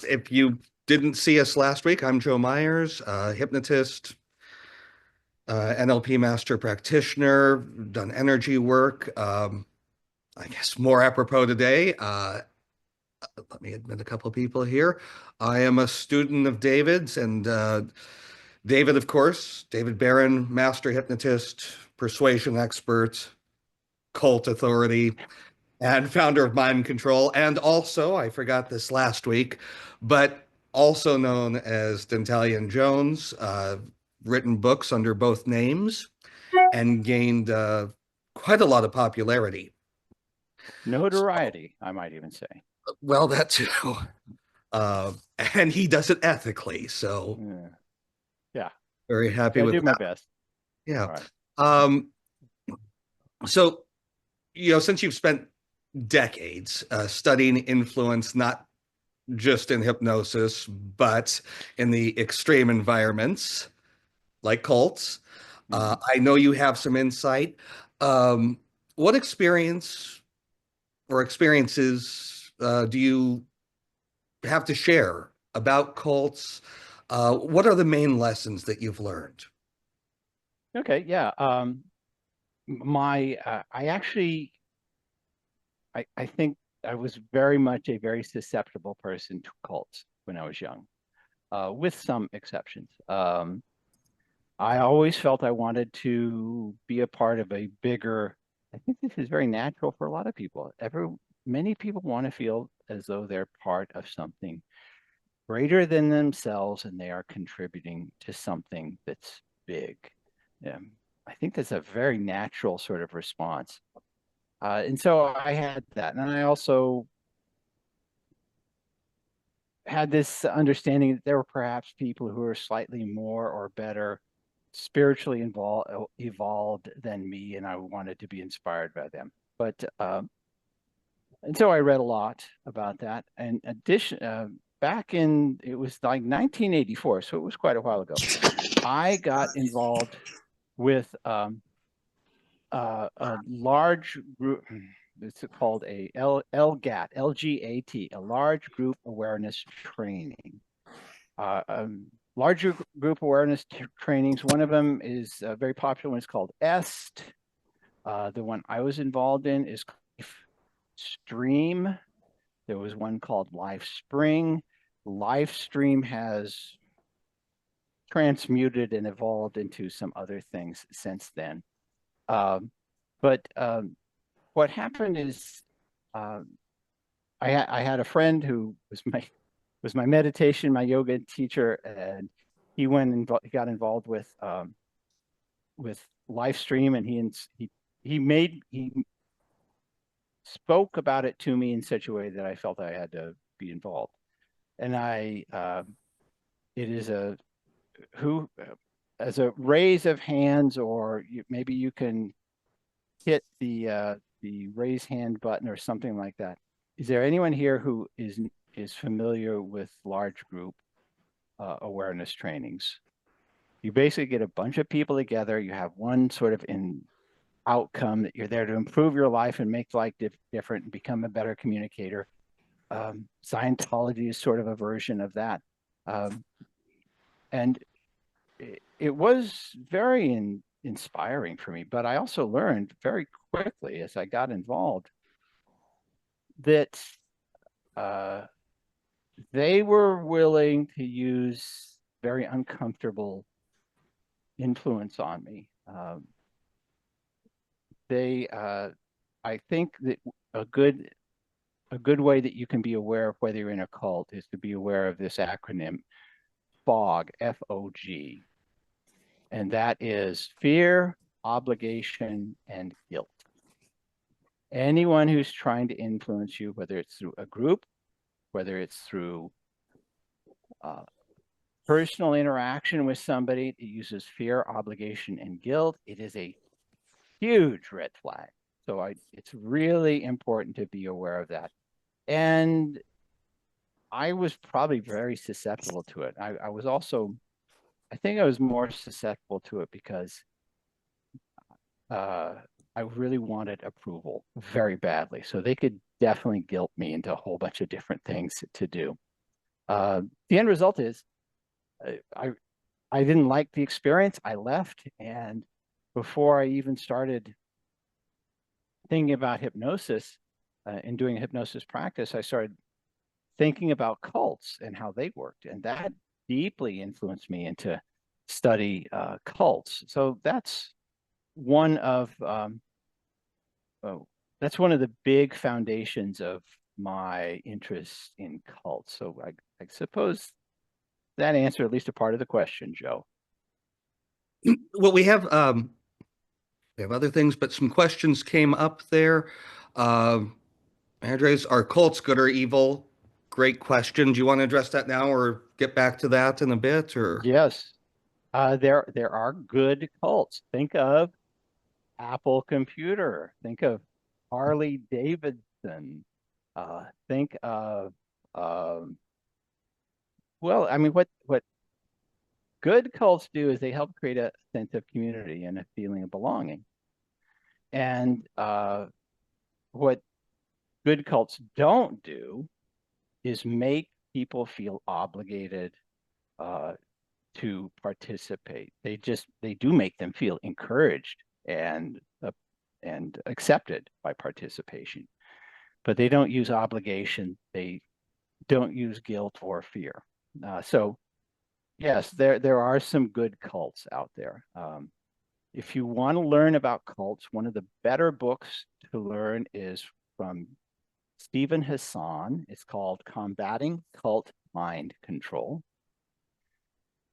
If you didn't see us last week, I'm Joe Myers, hypnotist, NLP master practitioner, done energy work. I guess more apropos today, let me admit a couple of people here. I am a student of David's, and David, of course, David Barron, master hypnotist, persuasion expert, cult authority, and founder of Mind Control. And also, I forgot this last week, but also known as Dentalian Jones, written books under both names and gained quite a lot of popularity. Notoriety, I might even say. Well, that too. Uh, and he does it ethically. So Yeah. very happy I with do my that. best. Yeah. All right. Um, so, since you've spent decades studying influence, not just in hypnosis, but in the extreme environments like cults. I know you have some insight. What experience or experiences do you have to share about cults? What are the main lessons that you've learned? Okay. Yeah. I actually, I think I was very much a very susceptible person to cults when I was young, with some exceptions. I always felt I wanted to be a part of a bigger, I think this is very natural for a lot of people. Many people want to feel as though they're part of something greater than themselves and they are contributing to something that's big. I think that's a very natural sort of response. And so I had that. And I also had this understanding that there were perhaps people who were slightly more or better spiritually evolved than me, and I wanted to be inspired by them. But and so I read a lot about that. And addition, back in it was like 1984, so it was quite a while ago. I got involved with a large group. It's called a LGAT, LGAT, a large group awareness training. Larger group awareness trainings. One of them is a very popular one. It's called EST. The one I was involved in is Stream. There was one called Life Spring. Live Stream has transmuted and evolved into some other things since then. But what happened is uh, I had a friend who was my meditation, my yoga teacher, and he got involved with live stream, and he spoke about it to me in such a way that I felt I had to be involved. And it is who as a raise of hands, or maybe you can hit the raise hand button or something like that. Is there anyone here who is familiar with large group awareness trainings? You basically get a bunch of people together. You have one sort of in outcome that you're there to improve your life and make life different and become a better communicator. Scientology is sort of a version of that. And it was very inspiring for me, but I also learned very quickly as I got involved that they were willing to use very uncomfortable influence on me. I think that a good way that you can be aware of whether you're in a cult is to be aware of this acronym FOG, FOG, and that is fear, obligation, and guilt. Anyone who's trying to influence you, whether it's through a group, whether it's through personal interaction with somebody that uses fear, obligation, and guilt, it is a huge red flag. So it's really important to be aware of that. And I was probably very susceptible to it. I was also, I think I was more susceptible to it because I really wanted approval very badly. So they could definitely guilt me into a whole bunch of different things to do. The end result is I I didn't like the experience. I left, and before I even started thinking about hypnosis and doing a hypnosis practice, I started thinking about cults and how they worked, and that deeply influenced me into study cults. So one of um, oh, that's one of the big foundations of my interest in cults. So I suppose that answered at least a part of the question, Joe. Well, we have other things, but some questions came up there. Uh, Andres, are cults good or evil? Great question. Do you want to address that now or get back to that in a bit? Or Yes, there are good cults. Think of Apple Computer. Think of Harley Davidson. Think of um, well, I mean, what good cults do is they help create a sense of community and a feeling of belonging. And what good cults don't do is make people feel obligated uh, to participate. They do make them feel encouraged and accepted by participation, but they don't use obligation. They don't use guilt or fear. So yes, there are some good cults out there. If you want to learn about cults, one of the better books to learn is from Stephen Hassan. It's called Combating Cult Mind Control.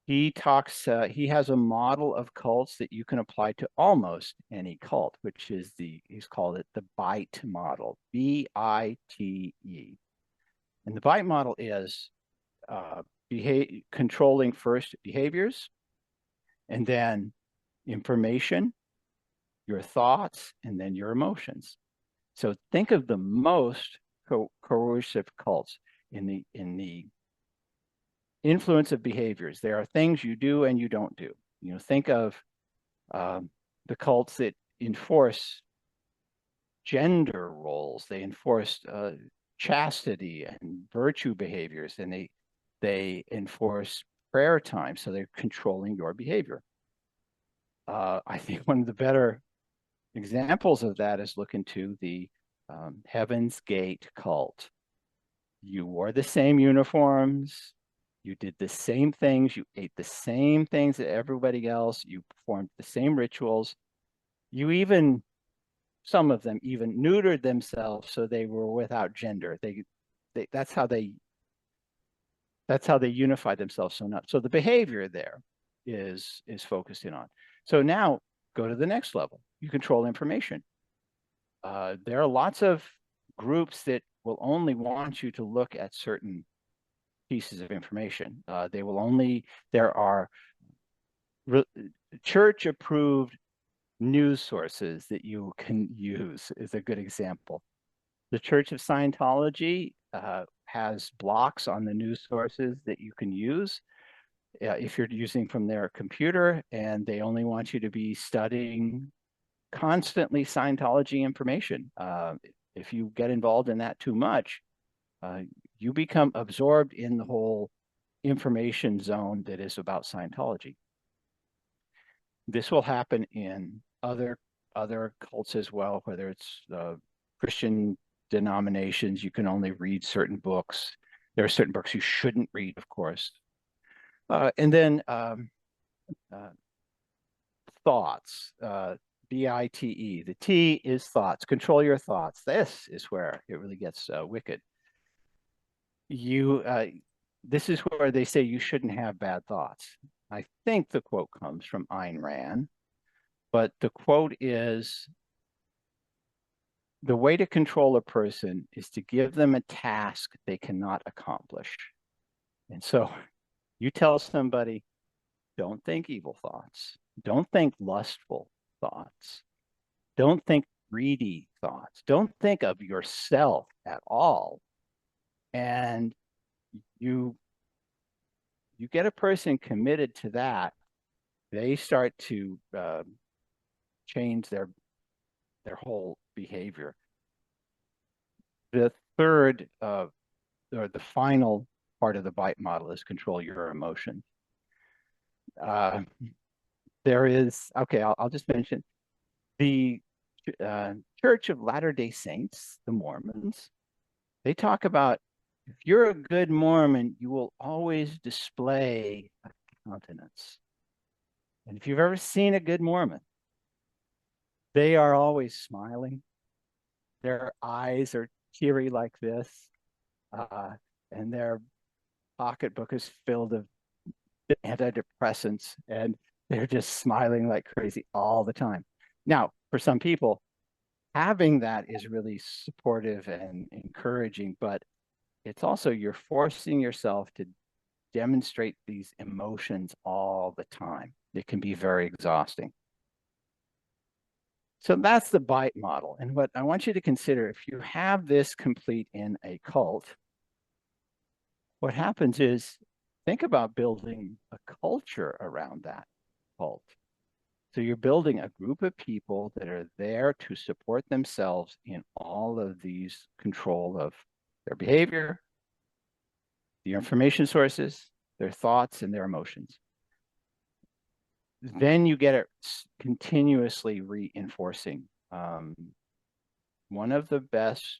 He has a model of cults that you can apply to almost any cult, which is he's called it the BITE model, BITE. And the BITE model is controlling first behaviors, and then information, your thoughts, and then your emotions. So think of the most coercive cults in the influence of behaviors. There are things you do and you don't do. Think of um, the cults that enforce gender roles. They enforce chastity and virtue behaviors, and they enforce prayer time. So they're controlling your behavior. I think one of the better examples of that is look into the Heaven's Gate cult. You wore the same uniforms, you did the same things, you ate the same things that everybody else, you performed the same rituals. You even, some of them even neutered themselves so they were without gender. They that's how they unified themselves. So the behavior there is focused in on. So now go to the next level. You control information. There are lots of groups that will only want you to look at certain pieces of information. There are church approved news sources that you can use is a good example. The Church of Scientology has blocks on the news sources that you can use if you're using from their computer, and they only want you to be studying constantly Scientology information. If you get involved in that too much, you become absorbed in the whole information zone that is about Scientology. This will happen in other cults as well, whether it's Christian denominations. You can only read certain books. There are certain books you shouldn't read, of course. And then thoughts, BITE. The T is thoughts. Control your thoughts. This is where it really gets wicked. This is where they say you shouldn't have bad thoughts. I think the quote comes from Ayn Rand, but the quote is, the way to control a person is to give them a task they cannot accomplish. And so you tell somebody, don't think evil thoughts. Don't think lustful thoughts. Don't think greedy thoughts. Don't think of yourself at all. And you get a person committed to that, they start to change their whole behavior. The third or the final part of the bite model is control your emotion. There is, okay, I'll just mention the Church of Latter-day Saints, the Mormons. They talk about if you're a good Mormon, you will always display a countenance. And if you've ever seen a good Mormon, they are always smiling. Their eyes are teary like this, and their pocketbook is filled of antidepressants, and they're just smiling like crazy all the time. Now, for some people, having that is really supportive and encouraging, but it's also you're forcing yourself to demonstrate these emotions all the time. It can be very exhausting. So that's the bite model. And what I want you to consider, if you have this complete in a cult, what happens is think about building a culture around that cult. So you're building a group of people that are there to support themselves in all of these control of their behavior, the information sources, their thoughts, and their emotions. Then you get it continuously reinforcing. One of the best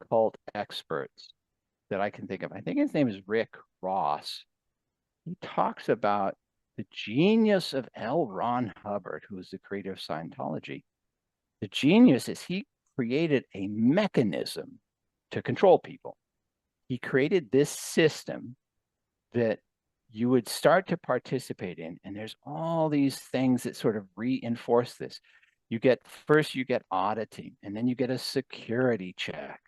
cult experts that I can think of, I think his name is Rick Ross. He talks about the genius of L. Ron Hubbard, who is the creator of Scientology. The genius is he created a mechanism to control people. He created this system that you would start to participate in, and there's all these things that sort of reinforce this. First you get auditing, and then you get a security check,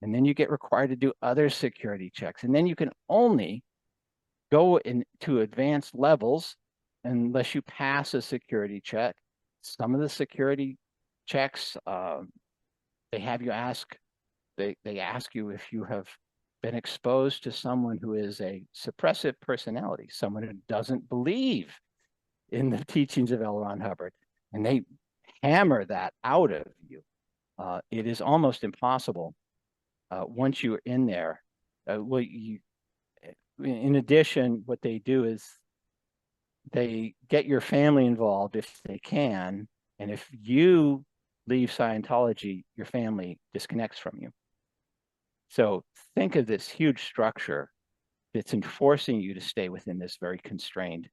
and then you get required to do other security checks, and then you can only go into advanced levels unless you pass a security check. Some of the security checks, they have you ask, they ask you if you have been exposed to someone who is a suppressive personality, someone who doesn't believe in the teachings of L. Ron Hubbard, and they hammer that out of you. It is almost impossible once you're in there. In addition, what they do is they get your family involved if they can, and if you leave Scientology, your family disconnects from you. So think of this huge structure that's enforcing you to stay within this very constrained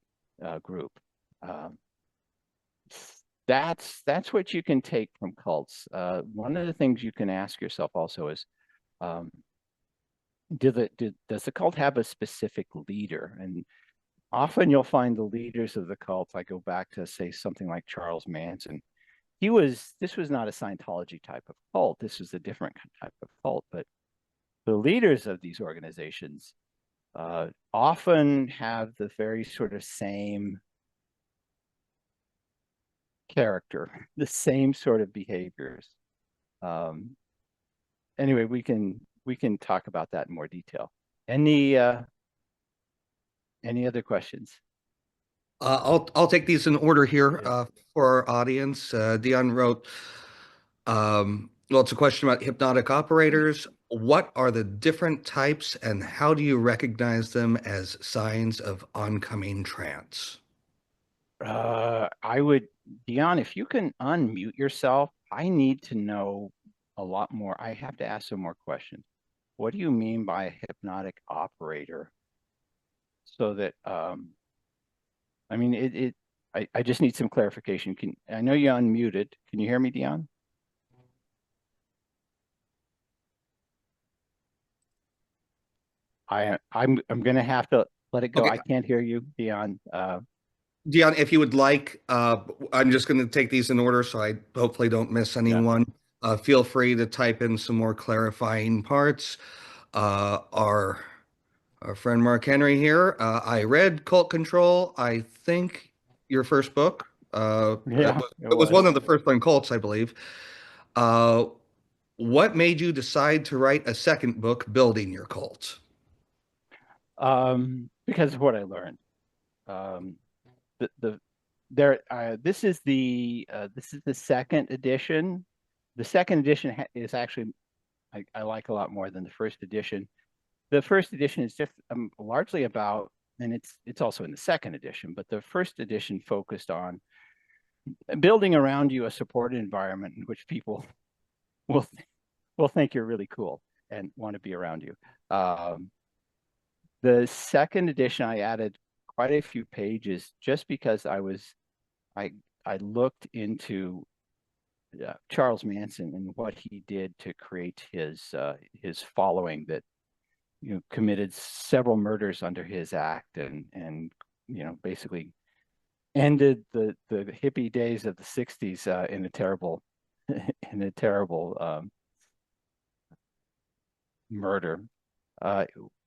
group. That's what you can take from cults. One of the things you can ask yourself also is, does the cult have a specific leader? And often you'll find the leaders of the cult, I go back to say something like Charles Manson. This was not a Scientology type of cult. This was a different type of cult, but the leaders of these organizations often have the very sort of same character, the same sort of behaviors. Anyway, we can talk about that in more detail. Any other questions? I'll take these in order here for our audience. Dion wrote, well, it's a question about hypnotic operators. What are the different types and how do you recognize them as signs of oncoming trance? Dion, if you can unmute yourself, I need to know a lot more. I have to ask some more questions. What do you mean by a hypnotic operator? So that, I mean, I just need some clarification. I know you unmuted. Can you hear me, Dion? I'm gonna have to let it go. Okay. I can't hear you, Dion. Dion, if you would like, I'm just going to take these in order so I hopefully don't miss Yeah. anyone. Feel free to type in some more clarifying parts. Our friend Mark Henry here. I read Cult Control. I think your first book. Yeah, It was one of the first on cults, I believe. What made you decide to write a second book, Building Your Cult? Because of what I learned. This is the second edition. The second edition is actually I like a lot more than the first edition. The first edition is just largely about, and it's also in the second edition, but the first edition focused on building around you a supported environment in which people will will think you're really cool and want to be around you. The second edition, I added quite a few pages just because I looked into Charles Manson and what he did to create his following that committed several murders under his act and basically ended the hippie days of the 60s in a terrible murder.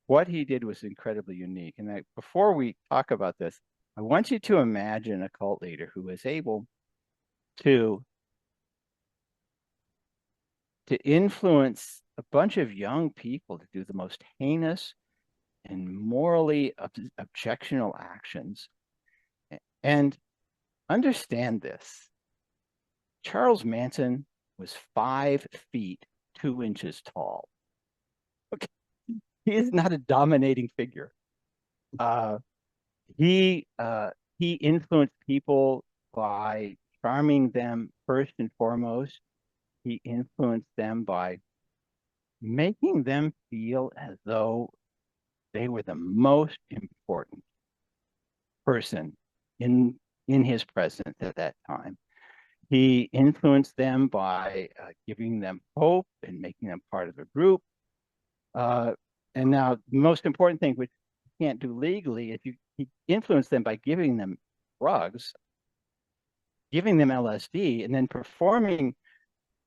What he did was incredibly unique. And before we talk about this, I want you to imagine a cult leader who is able to influence a bunch of young people to do the most heinous and morally objectionable actions. And understand this. Charles Manson was 5 feet 2 inches tall. Okay. He is not a dominating figure. He influenced people by charming them first and foremost. He influenced them by making them feel as though they were the most important person in his presence at that time. He influenced them by giving them hope and making them part of a group. And now the most important thing, which you can't do legally, is he influenced them by giving them drugs, giving them LSD, and then performing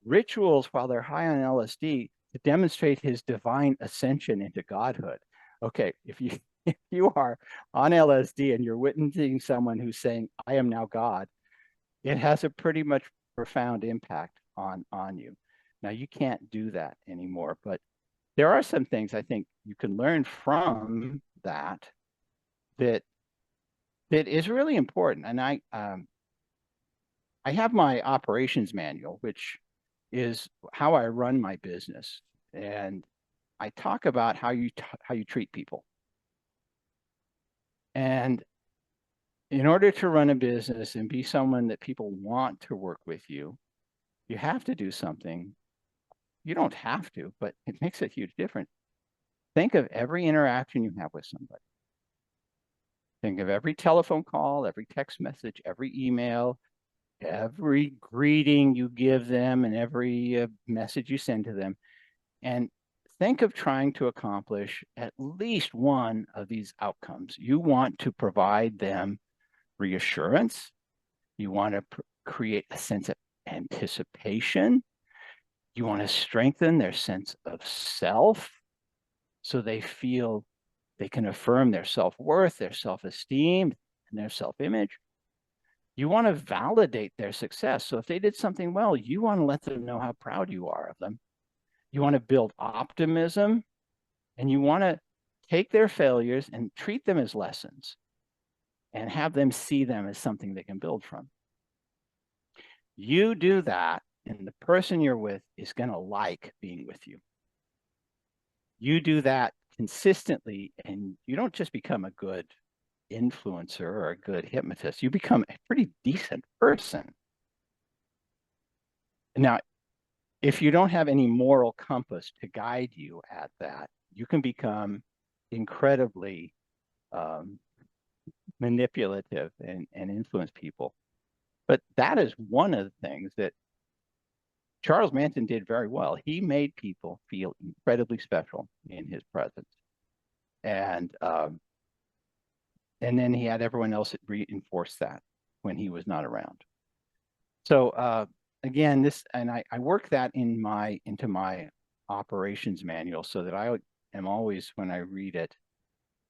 rituals while they're high on LSD to demonstrate his divine ascension into godhood. Okay, if you are on LSD and you're witnessing someone who's saying, I am now God, it has a pretty much profound impact on you. Now, you can't do that anymore, but there are some things I think you can learn from that is really important. And I have my operations manual, which is how I run my business. And I talk about how you treat people. And in order to run a business and be someone that people want to work with you, you have to do something. You don't have to, but it makes a huge difference. Think of every interaction you have with somebody. Think of every telephone call, every text message, every email, every greeting you give them, and every message you send to them. And think of trying to accomplish at least one of these outcomes. You want to provide them reassurance. You want to create a sense of anticipation. You want to strengthen their sense of self so they feel they can affirm their self-worth, their self-esteem, and their self-image. You want to validate their success. So if they did something well, you want to let them know how proud you are of them. You want to build optimism, and you want to take their failures and treat them as lessons and have them see them as something they can build from. You do that, and the person you're with is going to like being with you. You do that consistently, and you don't just become a good influencer or a good hypnotist. You become a pretty decent person. Now, if you don't have any moral compass to guide you at that, you can become incredibly manipulative and influence people. But that is one of the things that Charles Manson did very well. He made people feel incredibly special in his presence. And then he had everyone else reinforce that when he was not around. So again, I work that into my operations manual so that I am always, when I read it,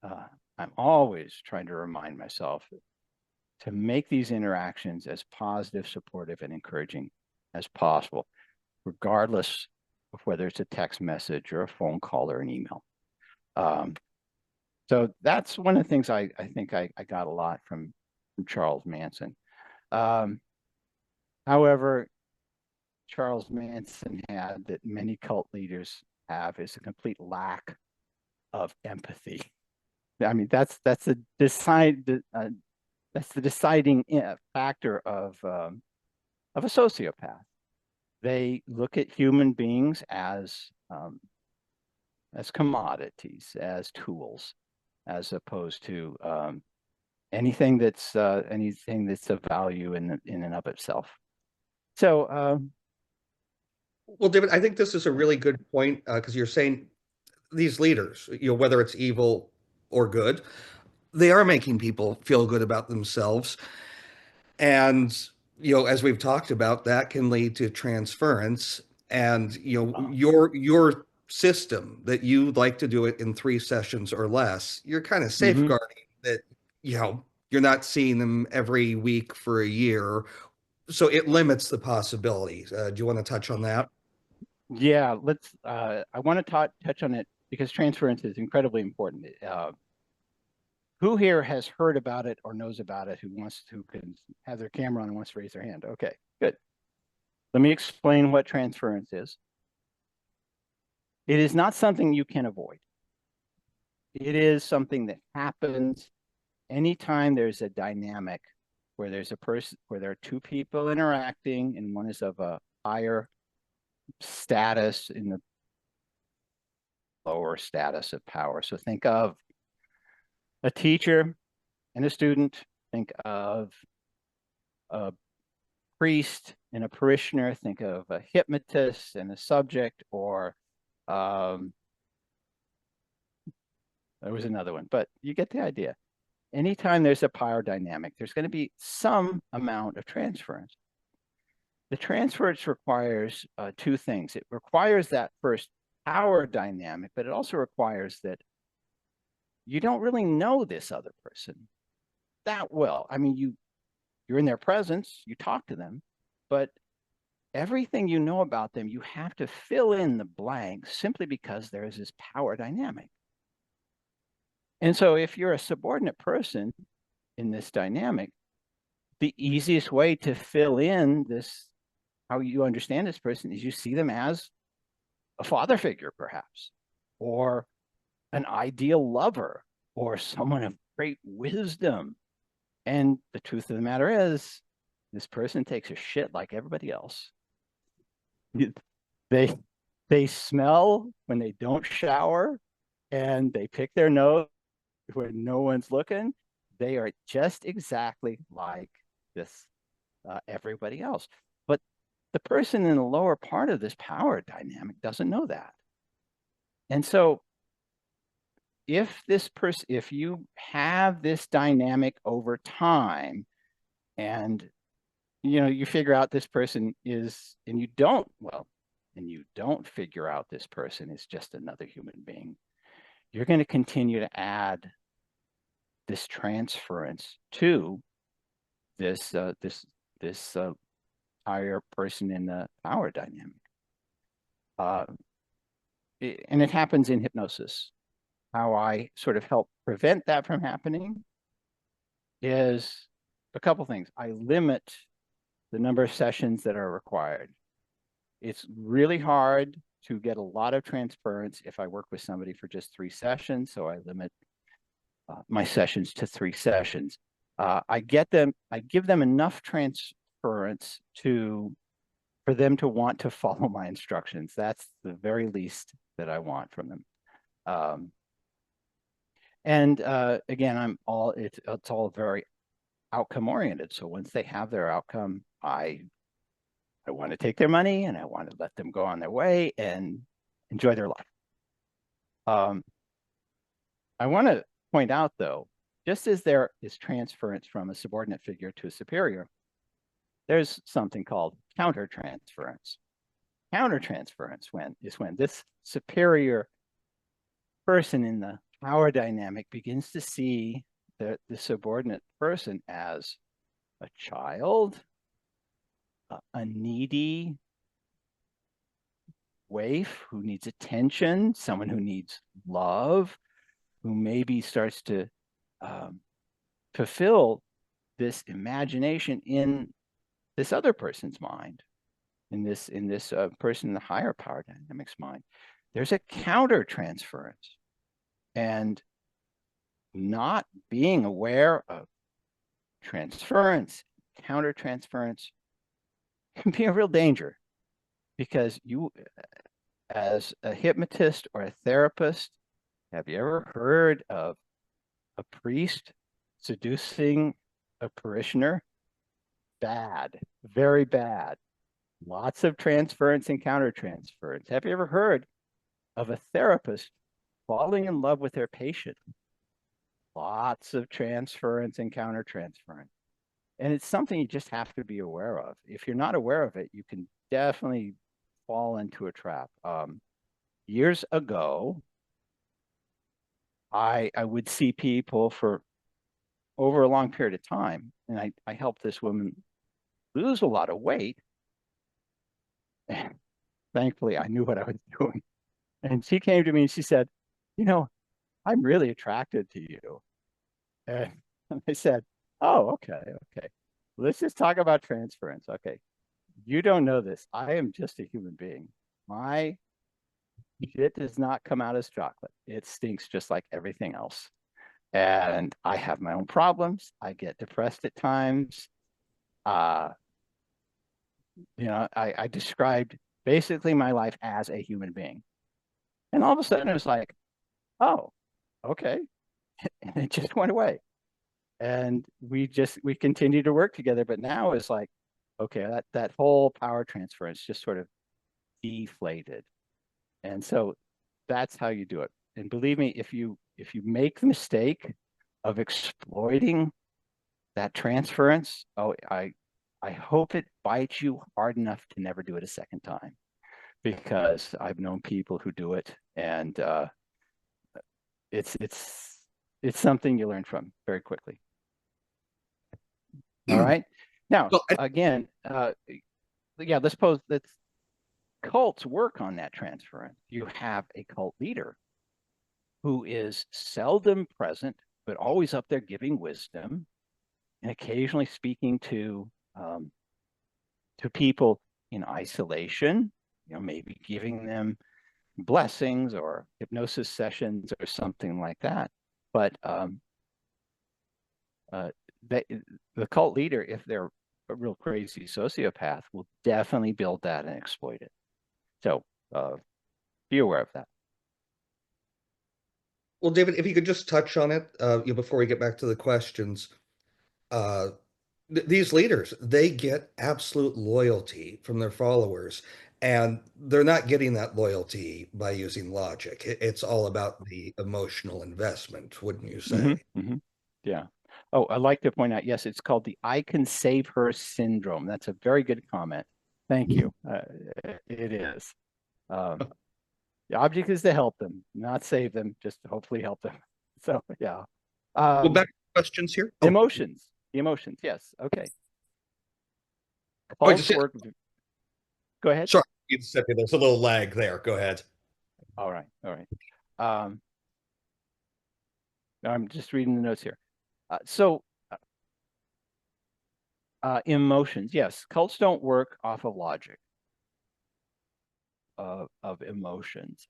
I'm always trying to remind myself to make these interactions as positive, supportive, and encouraging as possible, regardless of whether it's a text message or a phone call or an email. So that's one of the things I think I got a lot from Charles Manson. However, Charles Manson had that many cult leaders have is a complete lack of empathy. I mean, that's the deciding factor of a sociopath. They look at human beings as commodities, as tools, as opposed to anything that's of value in and of itself. So, Well, David, I think this is a really good point because you're saying these leaders, whether it's evil or good, they are making people feel good about themselves. And, as we've talked about, that can lead to transference. And, your system that you like to do it in 3 sessions or less, you're kind of mhm. safeguarding that, you're not seeing them every week for a year. So it limits the possibilities. Do you want to touch on that? Yeah, I want to touch on it because transference is incredibly important. Who here has heard about it or knows about it who can have their camera on and wants to raise their hand? Okay, good. Let me explain what transference is. It is not something you can avoid. It is something that happens anytime there's a dynamic where there are two people interacting and one is of a higher status in the lower status of power. So think of a teacher and a student. Think of a priest and a parishioner. Think of a hypnotist and a subject, or there was another one, but you get the idea. Anytime there's a power dynamic, there's going to be some amount of transference. The transference requires two things. It requires that first power dynamic, but it also requires that you don't really know this other person that well. I mean, you're in their presence, you talk to them, but everything you know about them, you have to fill in the blanks simply because there is this power dynamic. And so if you're a subordinate person in this dynamic, the easiest way to fill in this, how you understand this person, is you see them as a father figure, perhaps, or an ideal lover, or someone of great wisdom. And the truth of the matter is, this person takes a shit like everybody else. They they smell when they don't shower, and they pick their nose when no one's looking. They are just exactly like this everybody else. But the person in the lower part of this power dynamic doesn't know that. And so if you have this dynamic over time, and you figure out this person is, and you don't figure out this person is just another human being, you're going to continue to add this transference to this higher person in the power dynamic. And it happens in hypnosis. How I sort of help prevent that from happening is a couple things. I limit the number of sessions that are required. It's really hard to get a lot of transference if I work with somebody for just 3 sessions, so I limit my sessions to 3 sessions. I give them enough transference for them to want to follow my instructions. That's the very least that I want from them. And again, it's all very outcome oriented. So once they have their outcome, I want to take their money and I want to let them go on their way and enjoy their life. I want to point out, though, just as there is transference from a subordinate figure to a superior, there's something called countertransference. Countertransference is when this superior person in the power dynamic begins to see the subordinate person as a child, a needy waif who needs attention, someone who needs love, who maybe starts to fulfill this imagination in this other person's mind. in this person in the higher power dynamics mind, there's a counter transference, and not being aware of transference, counter transference can be a real danger, because you, as a hypnotist or a therapist, have you ever heard of a priest seducing a parishioner? Bad, very bad. Lots of transference and countertransference. Have you ever heard of a therapist falling in love with their patient? Lots of transference and countertransference. And it's something you just have to be aware of. If you're not aware of it, you can definitely fall into a trap. Years ago, I would see people for over a long period of time, and I helped this woman lose a lot of weight. And thankfully, I knew what I was doing. And she came to me and she said, you know, I'm really attracted to you. And I said, oh, okay. Let's just talk about transference. Okay. You don't know this. I am just a human being. My shit does not come out as chocolate. It stinks just like everything else. And I have my own problems. I get depressed at times. I described basically my life as a human being. And all of a sudden it was like, oh, okay. And it just went away. And we continued to work together. But now it's like, okay, that whole power transference just sort of deflated. And so that's how you do it. And believe me, if you make the mistake of exploiting that transference, I hope it bites you hard enough to never do it a second time, because I've known people who do it, and it's something you learn from very quickly. All right. Now, Well, again, let's cults work on that transference. You have a cult leader who is seldom present, but always up there giving wisdom, and occasionally speaking to people in isolation, maybe giving them blessings or hypnosis sessions or something like that. But the cult leader, if they're a real crazy sociopath, will definitely build that and exploit it. So be aware of that. well, David, if you could just touch on it before we get back to the questions. These leaders, they get absolute loyalty from their followers, and they're not getting that loyalty by using logic. It's all about the emotional investment, wouldn't you say? Yeah. Oh, I'd like to point out, yes, it's called the I can save her syndrome. That's a very good comment. Thank you. It is. The object is to help them, not save them, just to hopefully help them. So, yeah. Well, back to questions here. Oh, Emotions. Yes. Okay. I just Cults work. Go ahead. sorry, there's a little lag there. Go ahead. All right. I'm just reading the notes here. Emotions. Yes, cults don't work off of logic of emotions.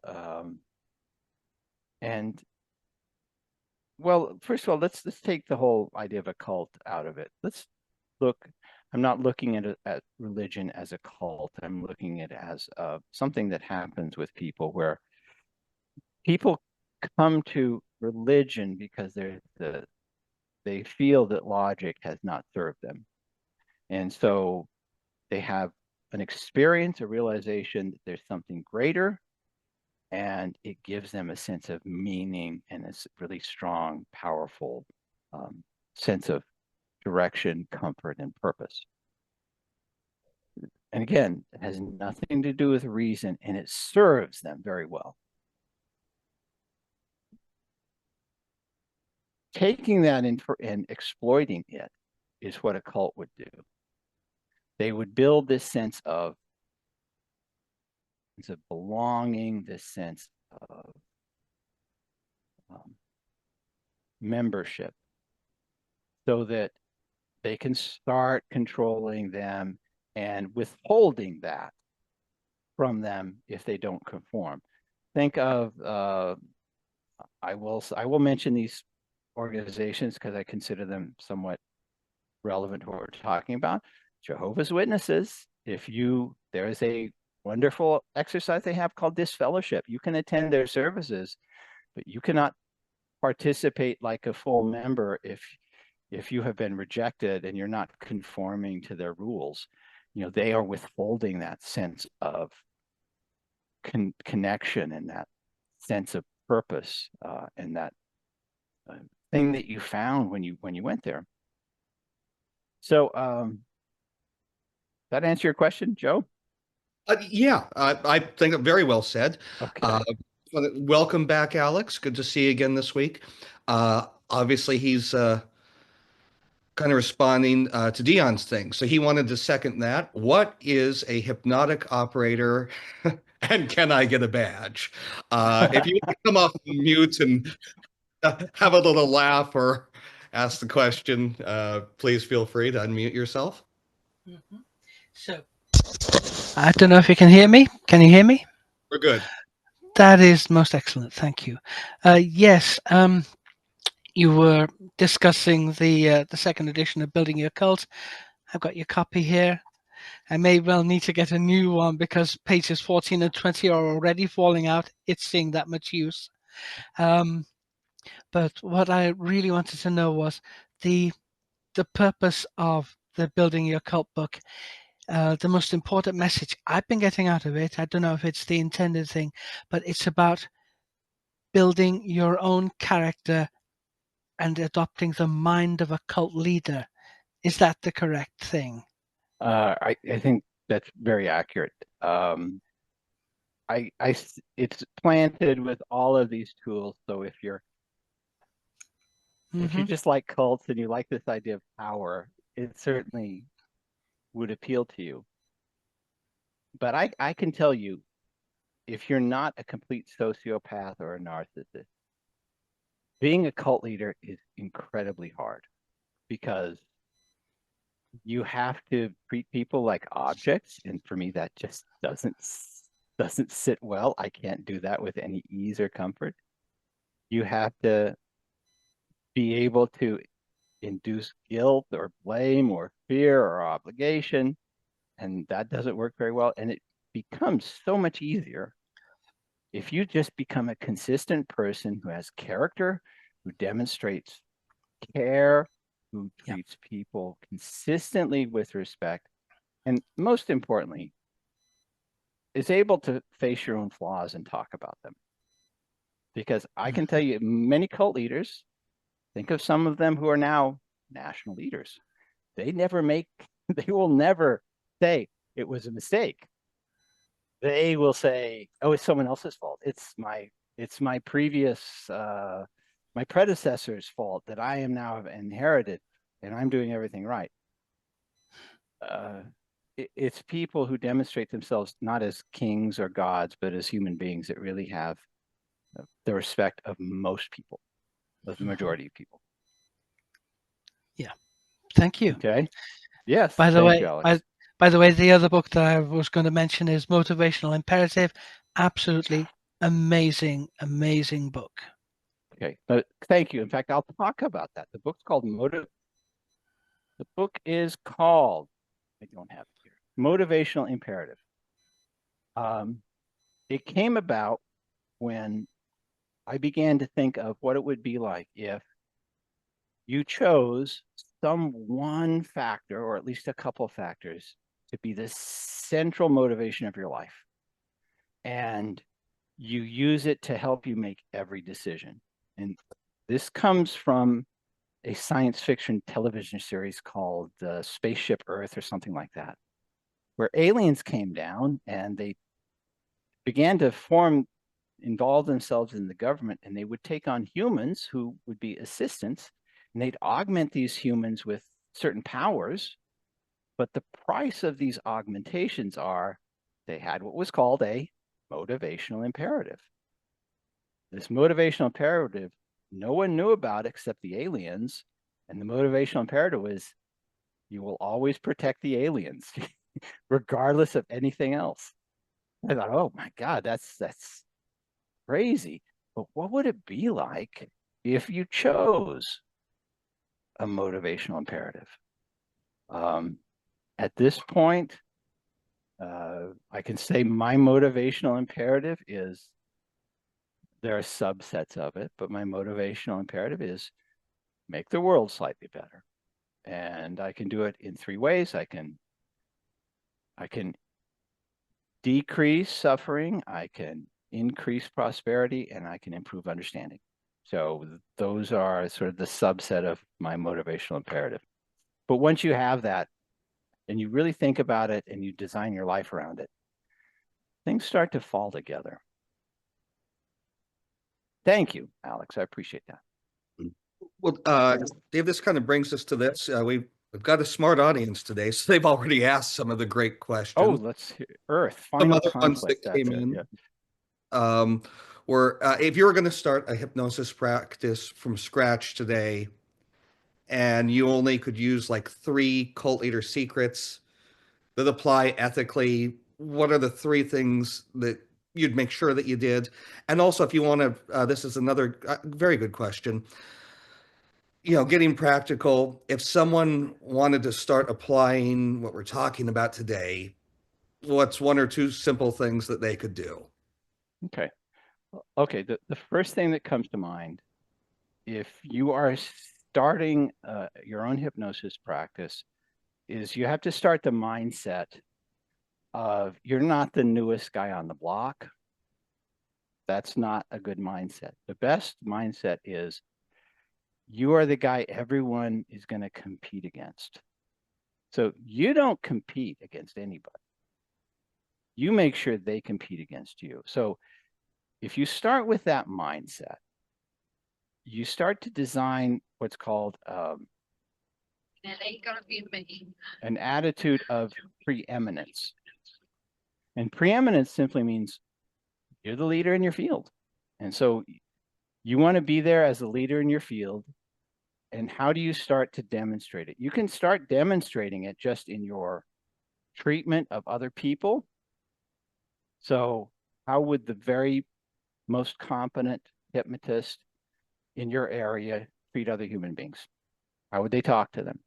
And well, first of all, let's take the whole idea of a cult out of it. Let's look. I'm not looking at religion as a cult. I'm looking at it as something that happens with people, where people come to religion because they feel that logic has not served them. And so they have an experience, a realization that there's something greater, and it gives them a sense of meaning and a really strong, powerful sense of direction, comfort, and purpose. And again, it has nothing to do with reason, and it serves them very well. Taking that and exploiting it is what a cult would do. They would build this sense of belonging, this sense of membership, so that they can start controlling them and withholding that from them if they don't conform. Think of I will mention these organizations because I consider them somewhat relevant to what we're talking about. Jehovah's Witnesses. There is a wonderful exercise they have called disfellowship. You can attend their services, but you cannot participate like a full member if you have been rejected and you're not conforming to their rules. They are withholding that sense of connection and that sense of purpose and that thing that you found when you went there. So that answer your question, Joe? Yeah, I think very well said. Okay. Welcome back, Alex. Good to see you again this week. Obviously, he's kind of responding to Dion's thing. So he wanted to second that. What is a hypnotic operator and can I get a badge? If you come off mute and have a little laugh or ask the question, please feel free to unmute yourself. So, I don't know if you can hear me. Can you hear me? We're good. That is most excellent. Thank you. Yes, you were discussing the second edition of Building Your Cult. I've got your copy here. I may well need to get a new one because pages 14 and 20 are already falling out. It's seeing that much use. But what I really wanted to know was the purpose of the Building Your Cult book. The most important message I've been getting out of it, I don't know if it's the intended thing, but it's about building your own character and adopting the mind of a cult leader. Is that the correct thing? I think that's very accurate. It's planted with all of these tools. So if you just like cults and you like this idea of power, it certainly would appeal to you. But I can tell you, if you're not a complete sociopath or a narcissist, being a cult leader is incredibly hard because you have to treat people like objects. And for me, that just doesn't sit well. I can't do that with any ease or comfort. You have to be able to induce guilt or blame or fear or obligation. And that doesn't work very well. And it becomes so much easier if you just become a consistent person who has character, who demonstrates care, who treats people consistently with respect, and most importantly, is able to face your own flaws and talk about them. Because I can tell you, many cult leaders, think of some of them who are now national leaders, they will never say it was a mistake. They will say, "Oh, it's someone else's fault. It's my previous my predecessor's fault that I am now inherited, and I'm doing everything right." It's people who demonstrate themselves not as kings or gods, but as human beings that really have the respect of most people, of the majority of people. Yeah. Thank you. Okay. Yes. By the way, you, Alex. by the way, the other book that I was going to mention is Motivational Imperative. Absolutely amazing, amazing book. Okay. Thank you. In fact, I'll talk about that. The book's called The book is called, I don't have it here, Motivational Imperative. It came about when I began to think of what it would be like if you chose some one factor, or at least a couple of factors, to be the central motivation of your life. And you use it to help you make every decision. And this comes from a science fiction television series called Spaceship Earth or something like that, where aliens came down and they began to involve themselves in the government, and they would take on humans who would be assistants, and they'd augment these humans with certain powers. But the price of these augmentations they had what was called a motivational imperative. This motivational imperative, no one knew about except the aliens. And the motivational imperative was, you will always protect the aliens. regardless of anything else. I thought, oh my God, that's crazy. But what would it be like if you chose a motivational imperative? At this point, I can say my motivational imperative is, there are subsets of it, but my motivational imperative is make the world slightly better. And I can do it in 3 ways. I can decrease suffering, I can increase prosperity, and I can improve understanding. So those are sort of the subset of my motivational imperative. But once you have that, and you really think about it and you design your life around it, things start to fall together. Thank you, Alex. I appreciate that. Well, Dave, this kind of brings us to this. We've got a smart audience today, so they've already asked some of the great questions. Oh, let's hear Earth, Some final other ones conflict. that came That's it, in. yeah. Were if you were going to start a hypnosis practice from scratch today, and you only could use like 3 cult leader secrets that apply ethically, what are the 3 things that you'd make sure that you did? And also, if you want to, this is another very good question. You know, getting practical, if someone wanted to start applying what we're talking about today, what's 1 or 2 simple things that they could do? Okay. Okay, the first thing that comes to mind, if you are starting your own hypnosis practice, is you have to start the mindset of you're not the newest guy on the block. That's not a good mindset. The best mindset is you are the guy everyone is going to compete against. So you don't compete against anybody. You make sure they compete against you. So if you start with that mindset, you start to design what's called It ain't gonna be me. an attitude of preeminence. And preeminence simply means you're the leader in your field. And so you want to be there as a leader in your field. And how do you start to demonstrate it? You can start demonstrating it just in your treatment of other people. So how would the very most competent hypnotist in your area treat other human beings? How would they talk to them?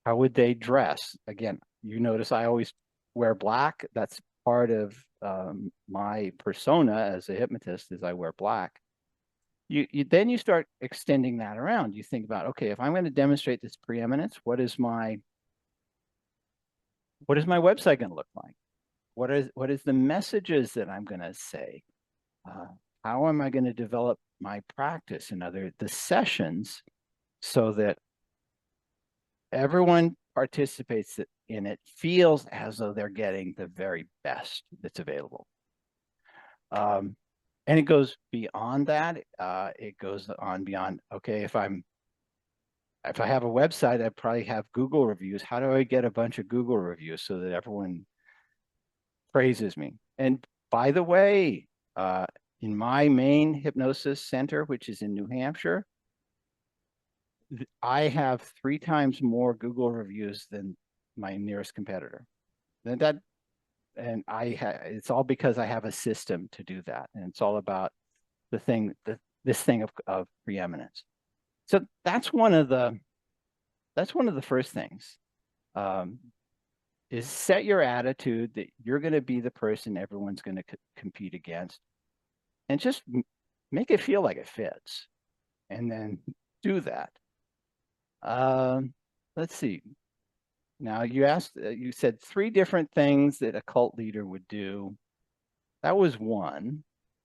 How would they dress? Again, you notice I always wear black. That's part of my persona as a hypnotist, is I wear black. Then you start extending that around. You think about, okay, if I'm going to demonstrate this preeminence, what is my website going to look like? What is the messages that I'm going to say? How am I going to develop my practice and the sessions so that everyone participates in it, feels as though they're getting the very best that's available. And it goes beyond that. It goes on beyond, okay, if I have a website, I probably have Google reviews. How do I get a bunch of Google reviews so that everyone praises me? And by the way, in my main hypnosis center, which is in New Hampshire, I have 3 times more Google reviews than my nearest competitor. It's all because I have a system to do that, and it's all about this thing of preeminence. So that's one of the first things, is set your attitude that you're going to be the person everyone's going to compete against, and just make it feel like it fits, and then do that. Let's see. Now you said 3 different things that a cult leader would do. That was one.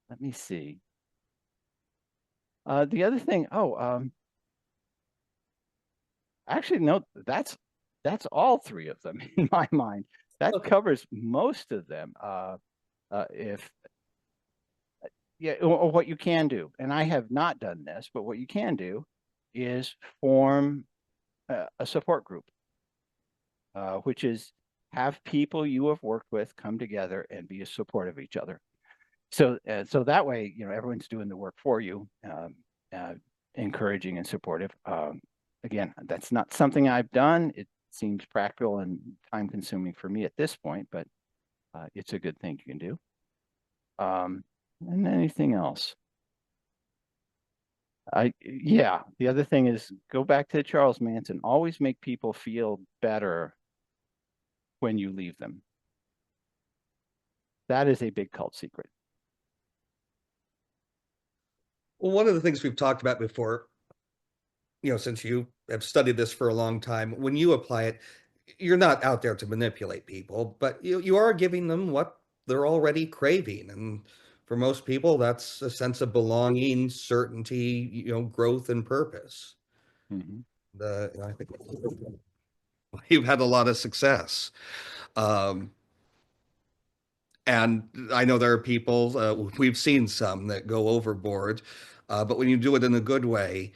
Let me see. The other thing, actually, no, that's all 3 of them in my mind. That covers most of them. Or what you can do, and I have not done this, but what you can do is form a support group, which is have people you have worked with come together and be a support of each other. So that way, everyone's doing the work for you, encouraging and supportive. Again, that's not something I've done. It's seems practical and time consuming for me at this point, but it's a good thing you can do. And anything else? Yeah, the other thing is go back to Charles Manson. Always make people feel better when you leave them. That is a big cult secret. Well, one of the things we've talked about before, since you have studied this for a long time, when you apply it, you're not out there to manipulate people, but you are giving them what they're already craving. And for most people, that's a sense of belonging, certainty, growth and purpose. I think you've had a lot of success. And I know there are people, we've seen some that go overboard, but when you do it in a good way,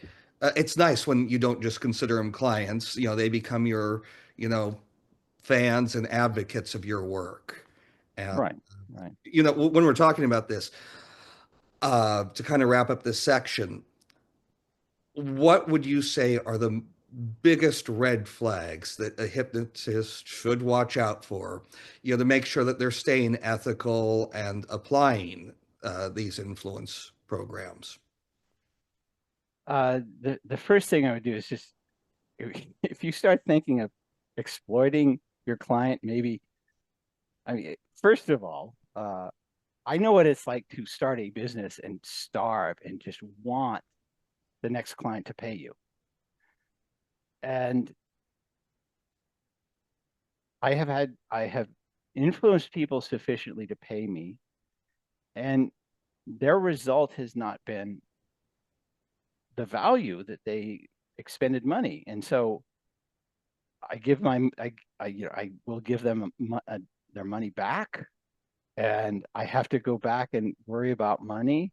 it's nice when you don't just consider them clients, they become your, fans and advocates of your work. And, Right. when we're talking about this, to kind of wrap up this section, what would you say are the biggest red flags that a hypnotist should watch out for, to make sure that they're staying ethical and applying these influence programs? The first thing I would do is just, if you start thinking of exploiting your client, maybe, first of all, I know what it's like to start a business and starve and just want the next client to pay you. And I have influenced people sufficiently to pay me, and their result has not been the value that they expended money. And so I will give them their money back, and I have to go back and worry about money.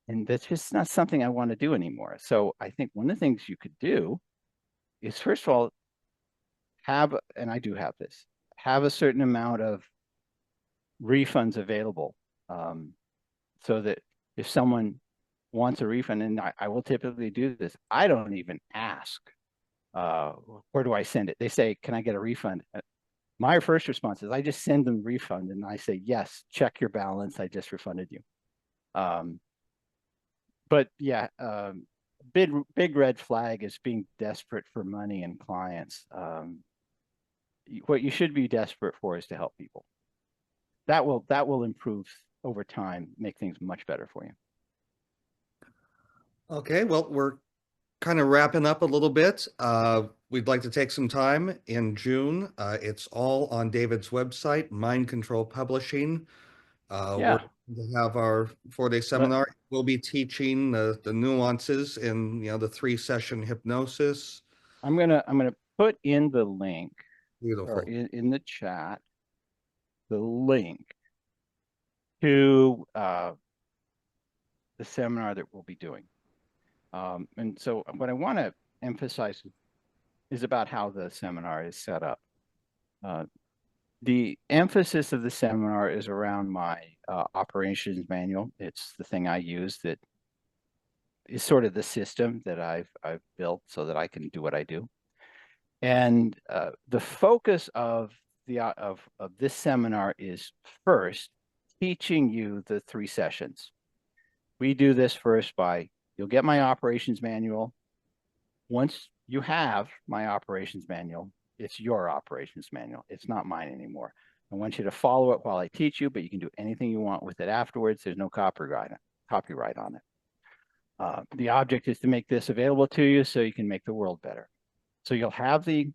And that's just not something I want to do anymore. So I think one of the things you could do is, first of all, and I do have this, have a certain amount of refunds available, so that if someone wants a refund, and I will typically do this, I don't even ask, where do I send it? They say, can I get a refund? My first response is I just send them refund, and I say, yes, check your balance. I just refunded you. But yeah, big red flag is being desperate for money and clients. What you should be desperate for is to help people. That will improve over time, make things much better for you. Okay, well, we're kind of wrapping up a little bit. We'd like to take some time in June. It's all on David's website, Mind Control Publishing. Yeah. We'll have our 4-day seminar. We'll be teaching the nuances in the 3-session hypnosis. I'm gonna put in the link, Beautiful, or in the chat, the link to the seminar that we'll be doing. And so what I want to emphasize is about how the seminar is set up. The emphasis of the seminar is around my operations manual. It's the thing I use that is sort of the system that I've built so that I can do what I do. And the focus of this seminar is, first, teaching you the 3 sessions. We do this first by, you'll get my operations manual. Once you have my operations manual, it's your operations manual. It's not mine anymore. I want you to follow it while I teach you, but you can do anything you want with it afterwards. There's no copyright on it. The object is to make this available to you so you can make the world better. So you'll have the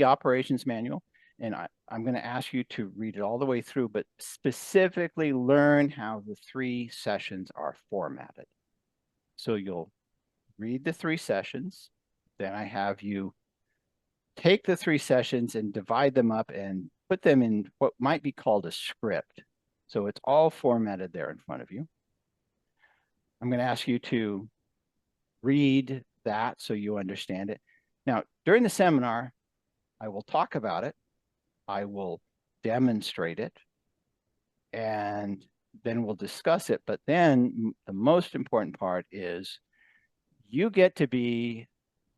operations manual, and I'm going to ask you to read it all the way through, but specifically learn how the 3 sessions are formatted. So you'll read the 3 sessions, then I have you take the 3 sessions and divide them up and put them in what might be called a script. So it's all formatted there in front of you. I'm going to ask you to read that so you understand it. Now, during the seminar, I will talk about it, I will demonstrate it, and then we'll discuss it. But then the most important part is you get to be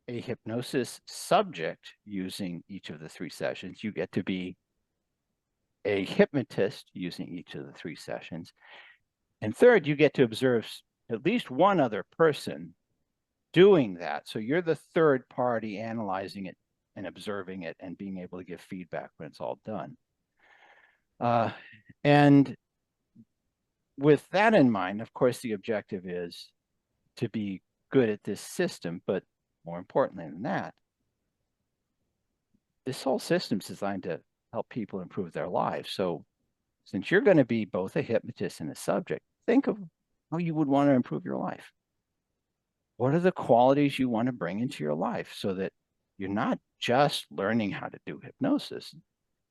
a hypnosis subject using each of the 3 sessions. You get to be a hypnotist using each of the 3 sessions. And third, you get to observe at least one other person doing that. So you're the third party analyzing it and observing it and being able to give feedback when it's all done. And with that in mind, of course, the objective is to be good at this system, but more importantly than that, this whole system's designed to help people improve their lives. So since you're going to be both a hypnotist and a subject, think of how you would want to improve your life. What are the qualities you want to bring into your life so that you're not just learning how to do hypnosis,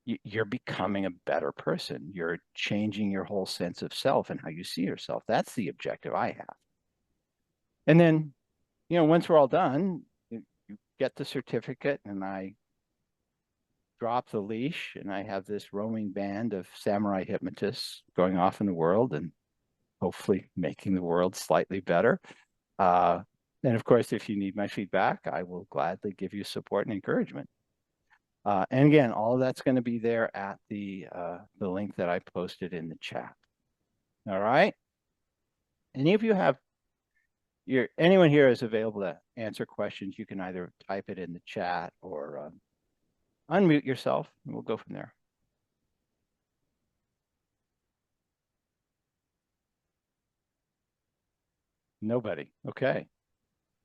you're becoming a better person. You're changing your whole sense of self and how you see yourself. That's the objective I have. And then, you know, once we're all done, you get the certificate and I drop the leash and I have this roaming band of samurai hypnotists going off in the world and hopefully making the world slightly better. And of course, if you need my feedback, I will gladly give you support and encouragement. And again, all of that's going to be there at the link that I posted in the chat. All right. Any of you have anyone here is available to answer questions. You can either type it in the chat or unmute yourself, and we'll go from there. Nobody. Okay.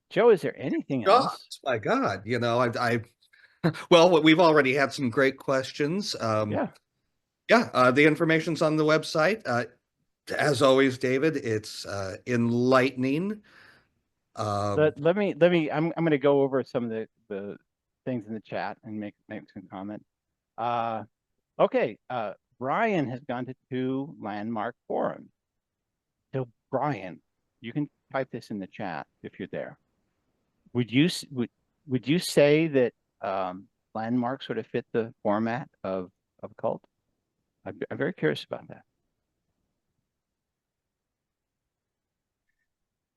Joe, is there anything else? My God, you know, well, we've already had some great questions. Yeah. The information's on the website. As always, David, it's enlightening. Let me. I'm going to go over some of the things in the chat and make some comment. Okay. Brian has gone to 2 landmark forums. So Brian, you can type this in the chat if you're there. Would you say that landmark sort of fit the format of a cult? I'm very curious about that.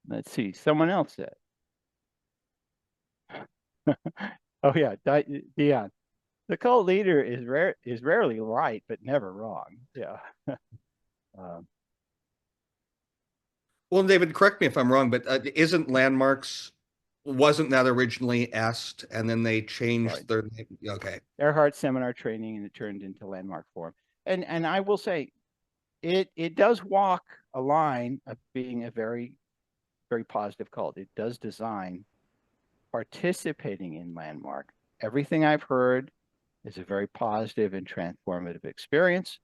Let's see. Someone else said. Oh yeah, Dion. The cult leader is rarely right, but never wrong. Yeah. Well, David, correct me if I'm wrong, but wasn't that originally Est, and then they changed their name? Okay. Earhart Seminar Training, and it turned into Landmark Forum. And I will say, it does walk a line of being a very, very positive cult. It does design participating in Landmark. Everything I've heard is a very positive and transformative experience.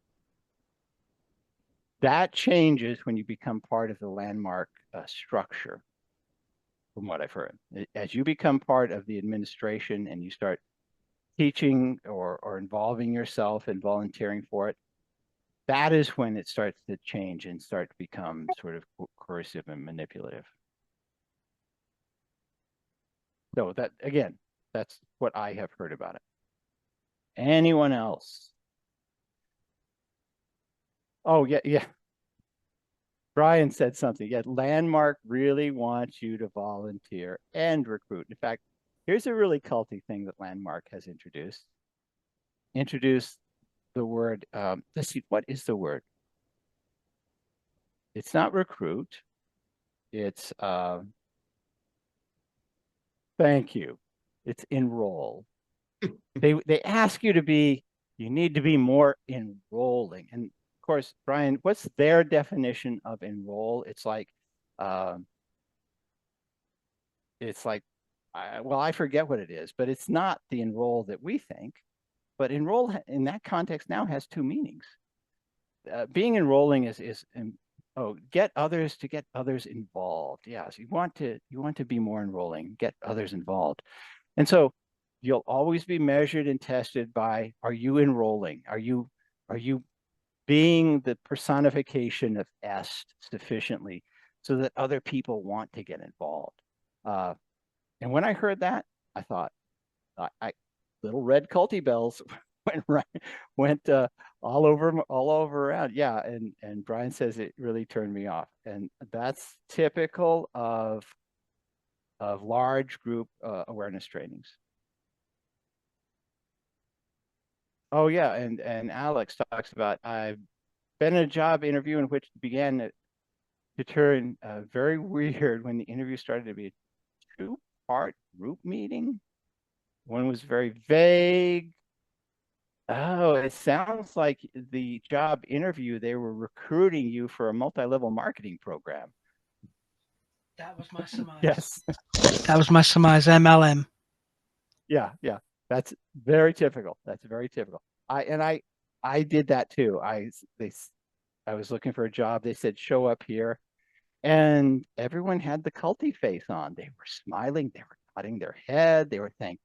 That changes when you become part of the Landmark structure, from what I've heard. As you become part of the administration and you start teaching or involving yourself and volunteering for it, that is when it starts to change and start to become sort of coercive and manipulative. So that, again, that's what I have heard about it. Anyone else? Oh, yeah. Brian said something. Yeah, Landmark really wants you to volunteer and recruit. In fact, here's a really culty thing that Landmark has introduced. Introduced the word, let's see, what is the word? It's not recruit. It's, thank you. It's enroll. They ask you to be, you need to be more enrolling. And of course, Brian, what's their definition of enroll? It's like, well, I forget what it is, but it's not the enroll that we think. But enroll in that context now has 2 meanings. Being enrolling is get others to get others involved. Yes, you want to be more enrolling, get others involved. And so you'll always be measured and tested by, are you enrolling? Are you being the personification of Est sufficiently so that other people want to get involved? And when I heard that, I thought, little red culty bells went all over around. Yeah, and Brian says it really turned me off, and that's typical of of large group awareness trainings. Oh yeah, and Alex talks about, I've been in a job interview in which began to turn very weird when the interview started to be a two-part group meeting. One was very vague. Oh, it sounds like the job interview, they were recruiting you for a multi-level marketing program. That was my surmise. Yes. That was my surmise. MLM. Yeah, yeah. That's very typical. That's very typical. I did that too. I was looking for a job. They said, show up here. And everyone had the culty face on. They were smiling. They were nodding their head. They were saying,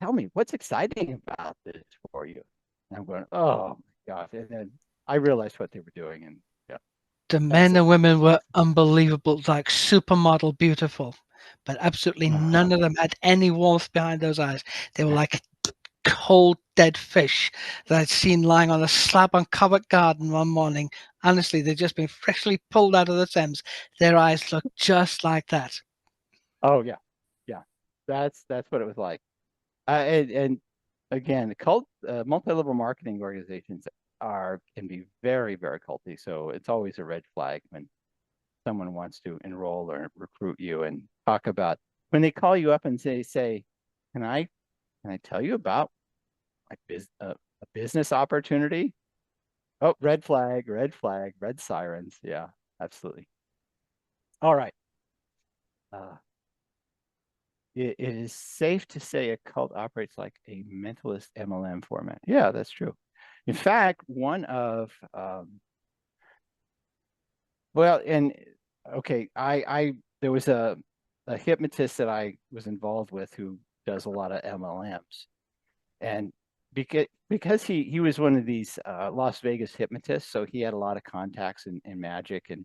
tell me, what's exciting about this for you? And I'm going, oh my gosh. And then I realized what they were doing. And yeah. The men and women were unbelievable, like supermodel beautiful, but absolutely none of them had any warmth behind those eyes. They were like cold, dead fish that I'd seen lying on a slab on Covent Garden one morning. Honestly, they'd just been freshly pulled out of the Thames. Their eyes looked just like that. Oh yeah. Yeah. That's what it was like. And again, multi-level marketing organizations can be very, very culty. So it's always a red flag when someone wants to enroll or recruit you and talk about, when they call you up and say, can I tell you about a business opportunity? Oh, red flag, red sirens. Yeah, absolutely. All right. It is safe to say a cult operates like a mentalist MLM format. Yeah, that's true. In fact, there was a hypnotist that I was involved with who does a lot of MLMs, and because he was one of these Las Vegas hypnotists, so he had a lot of contacts in magic, and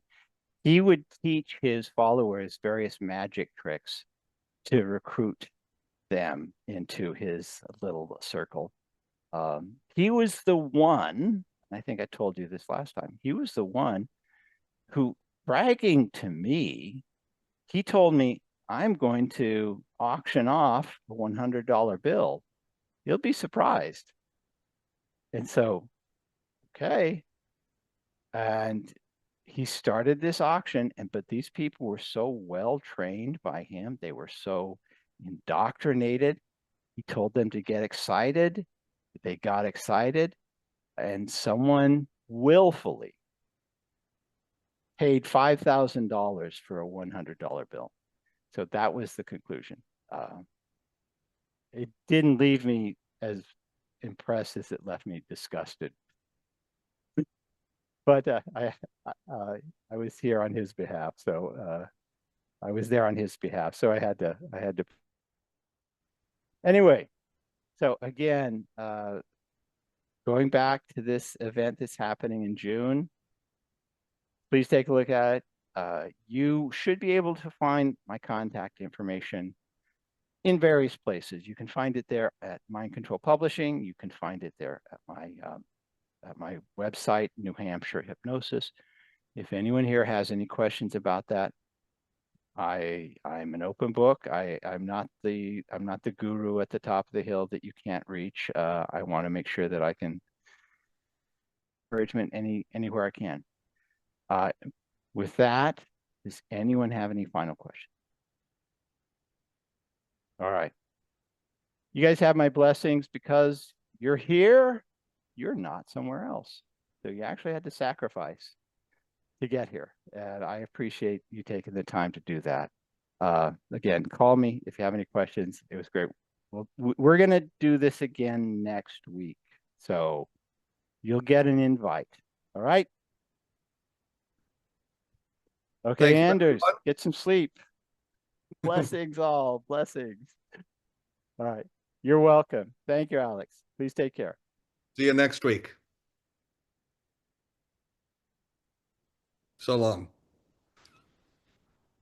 he would teach his followers various magic tricks to recruit them into his little circle. He was the one, I think I told you this last time, he was the one who, bragging to me, he told me, I'm going to auction off a $100 bill. You'll be surprised. And so, okay. And he started this auction, but these people were so well trained by him. They were so indoctrinated. He told them to get excited. They got excited, and someone willfully paid $5,000 for a $100 bill. So that was the conclusion. It didn't leave me as impressed as it left me disgusted. But I was here on his behalf, so I was there on his behalf, so I had to. Anyway, so again, going back to this event that's happening in June, please take a look at it. You should be able to find my contact information in various places. You can find it there at Mind Control Publishing. You can find it there at my website, New Hampshire Hypnosis. If anyone here has any questions about that, I'm an open book. I'm not the guru at the top of the hill that you can't reach. I want to make sure that I can encouragement anywhere I can. With that, does anyone have any final questions? All right. You guys have my blessings because you're here. You're not somewhere else. So you actually had to sacrifice to get here. And I appreciate you taking the time to do that. Again, call me if you have any questions. It was great. Well, we're going to do this again next week. So you'll get an invite. All right. Okay, Thanks, Anders, everyone. get some sleep. Blessings all. Blessings. All right. You're welcome. Thank you, Alex. Please take care. See you next week. So long.